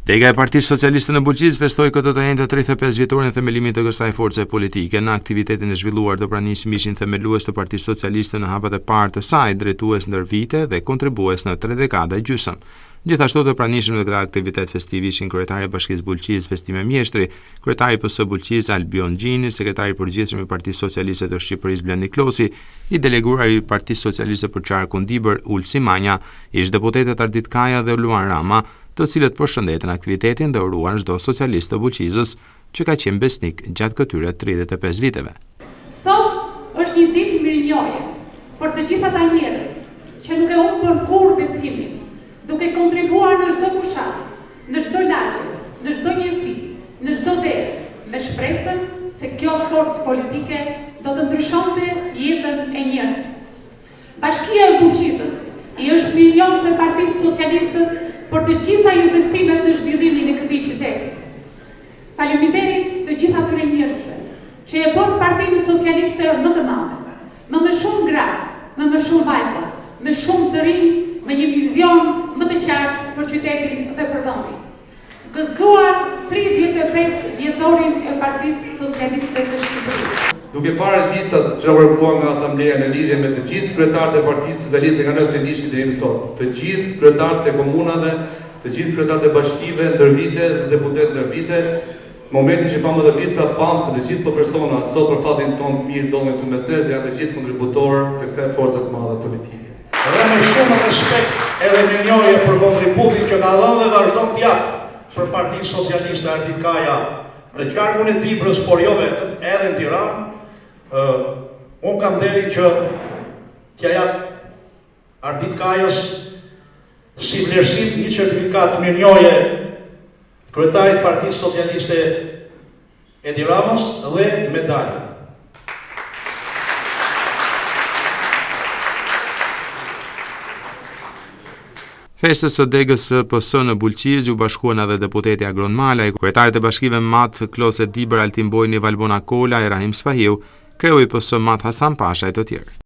Dega e Partisë Socialiste në Bulqis festoi këtë të njëjtën 35 vjetorin e themelimit të kësaj force politike. Në aktivitetin e zhvilluar do pranisim ishin themelues të Partisë Socialiste në hapat e parë të saj, drejtues ndër vite dhe kontribues në 3 dekada e gjysmë. Gjithashtu të pranishëm në këtë aktivitet festiv ishin kryetari i Bashkisë Bulqis Festime Mjeshtri, kryetari i PS Bulqis Albion Gjini, sekretari i përgjithshëm i Partisë Socialiste të Shqipërisë Blendi Klosi, i deleguar i Partisë Socialiste për Qarkun Dibër Ulsi Manja, ish deputetët Ardit Kaja dhe Luan Rama, të cilët përshëndetën aktivitetin dhe uruan çdo socialist të Bulqizës që ka qenë besnik gjatë këtyre 35 viteve. Sot është një ditë mirënjohje për të gjithë ata njerëz që nuk e humbën kurrë besimin, duke kontribuar në çdo fushat, në çdo lagje, në çdo njësi, në çdo derë, me shpresën se kjo forcë politike do të ndryshonte jetën e njerëzve. Bashkia e Bulqizës i është milionëse e Partisë Socialiste për të gjitha investimet në zhvillimin e këtij qyteti. Faleminderit të gjitha atyre njerëzve që e bën Partinë Socialiste më të madhe, më shumë gra, më shumë vajza, me shumë të rinj, me një vizion më të qartë për qytetin dhe për vendin. Gëzuar 35 vjetorin e Partisë Socialiste të Shqipërisë. Duke parë listat që vërbuan nga Asambleja në lidhje me të gjithë kryetarët e Partisë Socialiste nga në Fendishit deri më sot, të gjithë kryetarët e komunave, të gjithë kryetarët e bashkive ndër vite dhe deputet ndër vite, momenti që pamë dhe lista pamë se të gjithë këto persona sot për fatin tonë mirë dolën të mbështesh dhe janë të gjithë kontributorë të kësaj force të madhe politike. Dhe me shumë respekt edhe me njohje për kontributin që ka dhënë dhe vazhdon të jap për Partinë Socialiste Ardit Kaja në Qarkun e Dibrës, por jo vetëm, edhe në Tiranë. Unë kam deri që t'ja jap Ardit Kajës si vlerësim një certifikat mirënjohje kryetarit Partisë Socialiste Edi Ramës dhe medalje. Festës së degës së PS në Bulqiz u bashkuan edhe deputeti Agron Malaj, kryetarit e bashkive Mat Klose Dibër Altin Bojni Valbona Kola e Rahim Sfahiu, kreu i PS Mat Hasan Pasha e të tjerë.